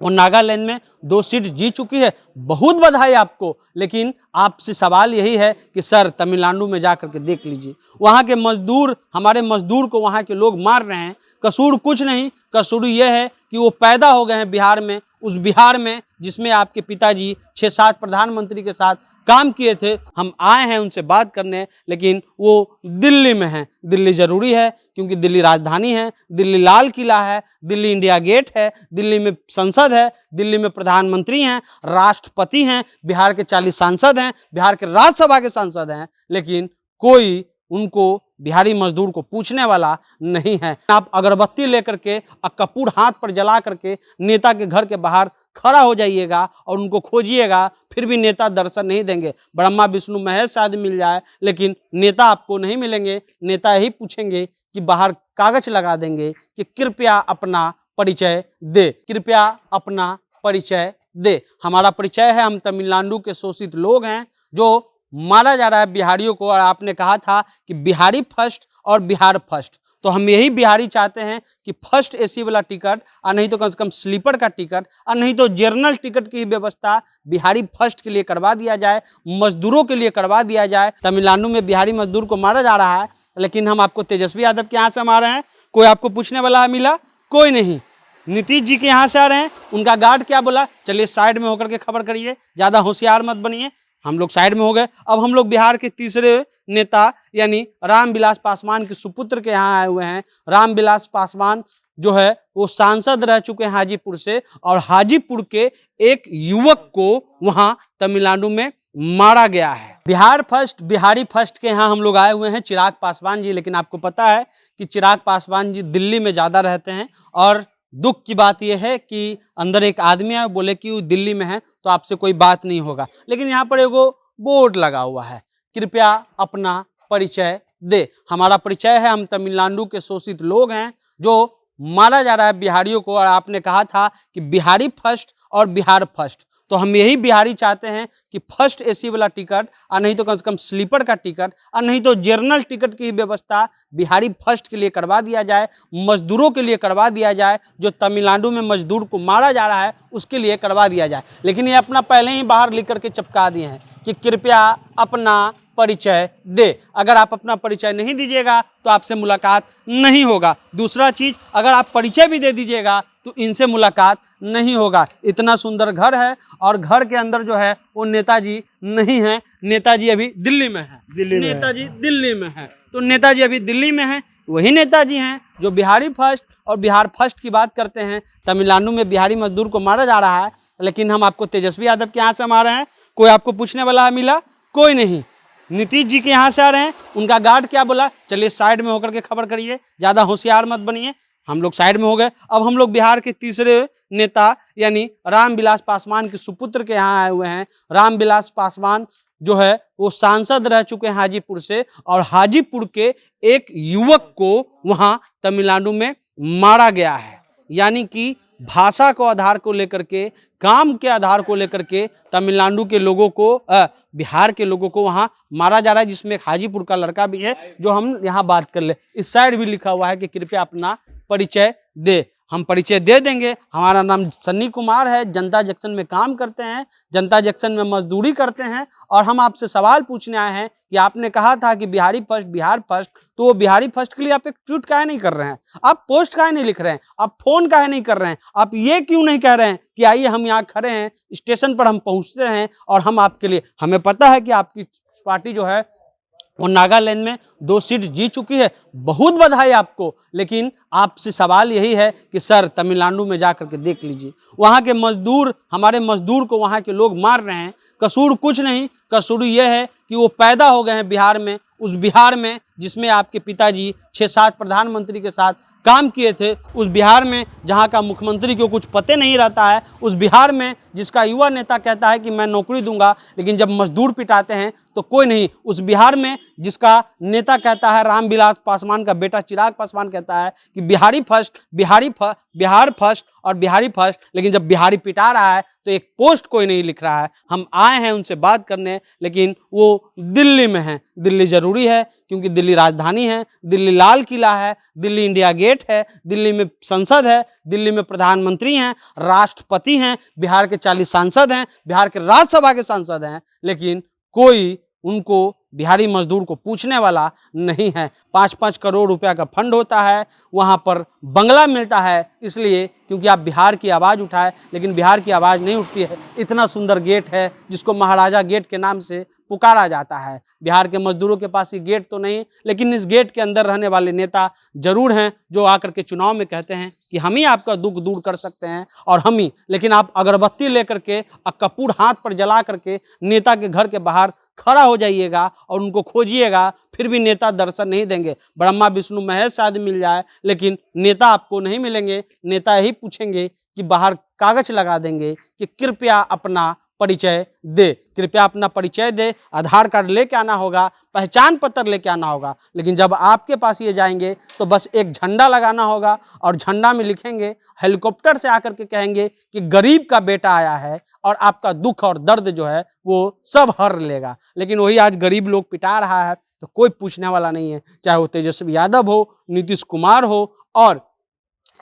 वो नागालैंड में 2 सीट जीत चुकी है, बहुत बधाई आपको। लेकिन आपसे सवाल यही है कि सर तमिलनाडु में जाकर के देख लीजिए, वहाँ के मजदूर, हमारे मजदूर को वहाँ के लोग मार रहे हैं। कसूर कुछ नहीं, कसूर ये है कि वो पैदा हो गए हैं बिहार में, उस बिहार में जिसमें आपके पिताजी 6-7 प्रधानमंत्री के साथ काम किए थे। हम आए हैं उनसे बात करने, लेकिन वो दिल्ली में हैं। दिल्ली ज़रूरी है क्योंकि दिल्ली राजधानी है, दिल्ली लाल किला है, दिल्ली इंडिया गेट है, दिल्ली में संसद है, दिल्ली में प्रधानमंत्री हैं, राष्ट्रपति हैं, बिहार के 40 सांसद हैं, बिहार के राज्यसभा के सांसद हैं, लेकिन कोई उनको बिहारी मजदूर को पूछने वाला नहीं है। आप अगरबत्ती लेकर के और कपूर हाथ पर जला करके नेता के घर के बाहर खड़ा हो जाइएगा और उनको खोजिएगा, फिर भी नेता दर्शन नहीं देंगे। ब्रह्मा विष्णु महेश शायद मिल जाए, लेकिन नेता आपको नहीं मिलेंगे। नेता यही पूछेंगे कि बाहर कागज लगा देंगे कि कृपया अपना परिचय दे, कृपया अपना परिचय दे। हमारा परिचय है, हम तमिलनाडु के शोषित लोग हैं जो मारा जा रहा है बिहारियों को। और आपने कहा था कि बिहारी फर्स्ट और बिहार फर्स्ट, तो हम यही बिहारी चाहते हैं कि फर्स्ट एसी वाला टिकट, और नहीं तो कम से कम स्लीपर का टिकट, और नहीं तो जर्नल टिकट की व्यवस्था बिहारी फर्स्ट के लिए करवा दिया जाए, मजदूरों के लिए करवा दिया जाए। तमिलनाडु में बिहारी मजदूर को मारा जा रहा है, लेकिन हम आपको तेजस्वी यादव के यहाँ से हम आ रहे हैं, कोई आपको पूछने वाला मिला? कोई नहीं। नीतीश जी के यहाँ से आ रहे हैं, उनका गार्ड क्या बोला? चलिए साइड में होकर के खबर करिए, ज़्यादा होशियार मत बनिए। हम लोग साइड में हो गए। अब हम लोग बिहार के तीसरे नेता यानी रामविलास पासवान के सुपुत्र के यहाँ आए हुए हैं। रामविलास पासवान जो है वो सांसद रह चुके हैं हाजीपुर से, और हाजीपुर के एक युवक को वहाँ तमिलनाडु में मारा गया है। बिहार फर्स्ट बिहारी फर्स्ट के यहाँ हम लोग आए हुए हैं, चिराग पासवान जी। लेकिन आपको पता है कि चिराग पासवान जी दिल्ली में ज़्यादा रहते हैं, और दुख की बात यह है कि अंदर एक आदमी है, बोले कि वो दिल्ली में है तो आपसे कोई बात नहीं होगा। लेकिन यहाँ पर एगो बोर्ड लगा हुआ है, कृपया अपना परिचय दे। हमारा परिचय है, हम तमिलनाडु के शोषित लोग हैं जो मारा जा रहा है बिहारियों को। और आपने कहा था कि बिहारी फर्स्ट और बिहार फर्स्ट, तो हम यही बिहारी चाहते हैं कि फर्स्ट एसी वाला टिकट, और नहीं तो कम से कम स्लीपर का टिकट, और नहीं तो जर्नल टिकट की व्यवस्था बिहारी फर्स्ट के लिए करवा दिया जाए, मजदूरों के लिए करवा दिया जाए। जो तमिलनाडु में मजदूर को मारा जा रहा है उसके लिए करवा दिया जाए। लेकिन ये अपना पहले ही बाहर लिख करके चिपका दिए हैं कि कृपया अपना परिचय दे। अगर आप अपना परिचय नहीं दीजिएगा तो आपसे मुलाकात नहीं होगा। दूसरा चीज़, अगर आप परिचय भी दे दीजिएगा तो इनसे मुलाकात नहीं होगा। इतना सुंदर घर है, और घर के अंदर जो है वो नेताजी नहीं है। नेताजी अभी दिल्ली में है, नेताजी दिल्ली में है। तो नेताजी अभी दिल्ली में है, वही नेताजी हैं जो बिहारी फर्स्ट और बिहार फर्स्ट की बात करते हैं। तमिलनाडु में बिहारी मजदूर को मारा जा रहा है, लेकिन हम आपको तेजस्वी यादव के यहाँ से हम आ रहे हैं, कोई आपको पूछने वाला मिला? कोई नहीं। नीतीश जी के यहाँ से आ रहे हैं, उनका गार्ड क्या बोला? चलिए साइड में होकर के खबर करिए, ज़्यादा होशियार मत बनिए। हम लोग साइड में हो गए। अब हम लोग बिहार के तीसरे नेता यानी रामविलास पासवान के सुपुत्र के यहाँ आए हुए हैं। रामविलास पासवान जो है वो सांसद रह चुके हैं हाजीपुर से, और हाजीपुर के एक युवक को वहाँ तमिलनाडु में मारा गया है। यानी कि भाषा को आधार को लेकर के, काम के आधार को लेकर के तमिलनाडु के लोगों को, बिहार के लोगों को वहाँ मारा जा रहा है, जिसमें एक हाजीपुर का लड़का भी है जो हम यहाँ बात कर ले। इस साइड भी लिखा हुआ है कि कृपया अपना परिचय दे। हम परिचय दे देंगे। हमारा नाम सन्नी कुमार है, जनता जंक्शन में काम करते हैं, जनता जंक्शन में मजदूरी करते हैं। और हम आपसे सवाल पूछने आए हैं कि आपने कहा था कि बिहारी फर्स्ट बिहार फर्स्ट, तो वो बिहारी फर्स्ट के लिए आप एक ट्वीट काहे नहीं कर रहे हैं? आप पोस्ट काहे नहीं लिख रहे हैं? आप फोन काहे नहीं कर रहे हैं? आप ये क्यों नहीं कह रहे हैं कि आइए हम यहाँ खड़े हैं, स्टेशन पर हम पहुँचते हैं और हम आपके लिए, हमें पता है कि आपकी पार्टी जो है वो नागालैंड में 2 सीट जीत चुकी है, बहुत बधाई आपको। लेकिन आपसे सवाल यही है कि सर तमिलनाडु में जाकर के देख लीजिए, वहाँ के मजदूर, हमारे मजदूर को वहाँ के लोग मार रहे हैं। कसूर कुछ नहीं, कसूर ये है कि वो पैदा हो गए हैं बिहार में, उस बिहार में जिसमें आपके पिताजी 6-7 प्रधानमंत्री के साथ काम किए थे, उस बिहार में जहाँ का मुख्यमंत्री को कुछ पते नहीं रहता है, उस बिहार में जिसका युवा नेता कहता है कि मैं नौकरी दूंगा, लेकिन जब मजदूर पिटाते हैं तो कोई नहीं। उस बिहार में जिसका नेता कहता है, रामविलास पासवान का बेटा चिराग पासवान कहता है कि बिहार फर्स्ट और बिहारी फर्स्ट, लेकिन जब बिहारी पिटा रहा है तो एक पोस्ट कोई नहीं लिख रहा है। हम आए हैं उनसे बात करने, लेकिन वो दिल्ली में हैं। दिल्ली जरूरी है क्योंकि दिल्ली राजधानी है, दिल्ली लाल किला है, दिल्ली इंडिया गेट है, दिल्ली में संसद है, दिल्ली में प्रधानमंत्री हैं, राष्ट्रपति हैं, बिहार के 40 सांसद हैं, बिहार के राज्यसभा के सांसद हैं, लेकिन कोई उनको बिहारी मजदूर को पूछने वाला नहीं है। 5-5 करोड़ रुपया का फंड होता है, वहाँ पर बंगला मिलता है, इसलिए क्योंकि आप बिहार की आवाज़ उठाए, लेकिन बिहार की आवाज़ नहीं उठती है। इतना सुंदर गेट है जिसको महाराजा गेट के नाम से पुकारा जाता है। बिहार के मजदूरों के पास ये गेट तो नहीं, लेकिन इस गेट के अंदर रहने वाले नेता जरूर हैं जो आकर के चुनाव में कहते हैं कि हम ही आपका दुख दूर कर सकते हैं और हम ही। लेकिन आप अगरबत्ती लेकर के और कपूर हाथ पर जला करके नेता के घर के बाहर खड़ा हो जाइएगा और उनको खोजिएगा, फिर भी नेता दर्शन नहीं देंगे। ब्रह्मा विष्णु महेश शायद मिल जाए, लेकिन नेता आपको नहीं मिलेंगे। नेता यही पूछेंगे कि बाहर कागज लगा देंगे कि कृपया अपना परिचय दे, कृपया अपना परिचय दे, आधार कार्ड लेके आना होगा, पहचान पत्र लेके आना होगा। लेकिन जब आपके पास ये जाएंगे तो बस एक झंडा लगाना होगा और झंडा में लिखेंगे, हेलीकॉप्टर से आकर के कहेंगे कि गरीब का बेटा आया है और आपका दुख और दर्द जो है वो सब हर लेगा। लेकिन वही आज गरीब लोग पिटा रहा है तो कोई पूछने वाला नहीं है, चाहे वो तेजस्वी यादव हो, नीतीश कुमार हो और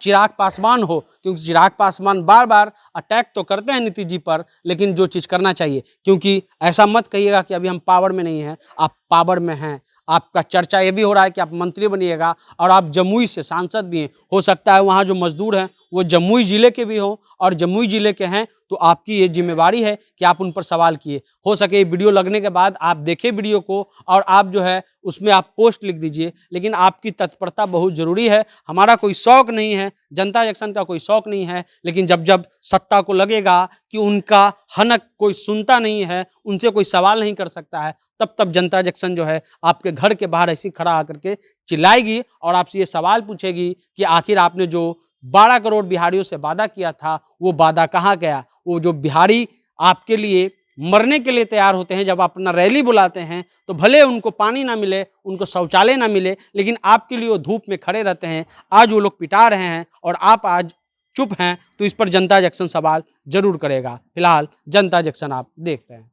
चिराग पासवान हो, क्योंकि चिराग पासवान बार बार अटैक तो करते हैं नीतीश जी पर, लेकिन जो चीज़ करना चाहिए, क्योंकि ऐसा मत कहिएगा कि अभी हम पावर में नहीं हैं, आप पावर में हैं। आपका चर्चा ये भी हो रहा है कि आप मंत्री बनिएगा और आप जमुई से सांसद भी हैं। हो सकता है वहाँ जो मजदूर हैं वो जमुई ज़िले के भी हों, और जमुई ज़िले के हैं तो आपकी ये जिम्मेवारी है कि आप उन पर सवाल किए। हो सके वीडियो लगने के बाद आप देखें वीडियो को और आप जो है उसमें आप पोस्ट लिख दीजिए, लेकिन आपकी तत्परता बहुत ज़रूरी है। हमारा कोई शौक नहीं है, जनता जंक्शन का कोई शौक नहीं है, लेकिन जब जब सत्ता को लगेगा कि उनका हनक कोई सुनता नहीं है, उनसे कोई सवाल नहीं कर सकता है, तब तब जनता जंक्शन जो है आपके घर के बाहर ऐसी खड़ा आकर के चिल्लाएगी और आपसे ये सवाल पूछेगी कि आखिर आपने जो 12 करोड़ बिहारियों से वादा किया था वो वादा कहाँ गया। वो जो बिहारी आपके लिए मरने के लिए तैयार होते हैं, जब आप अपना रैली बुलाते हैं तो भले उनको पानी ना मिले, उनको शौचालय ना मिले, लेकिन आपके लिए वो धूप में खड़े रहते हैं। आज वो लोग पिटा रहे हैं और आप आज चुप हैं, तो इस पर जनता जंक्शन सवाल जरूर करेगा। फिलहाल जनता जंक्शन आप देख रहे हैं।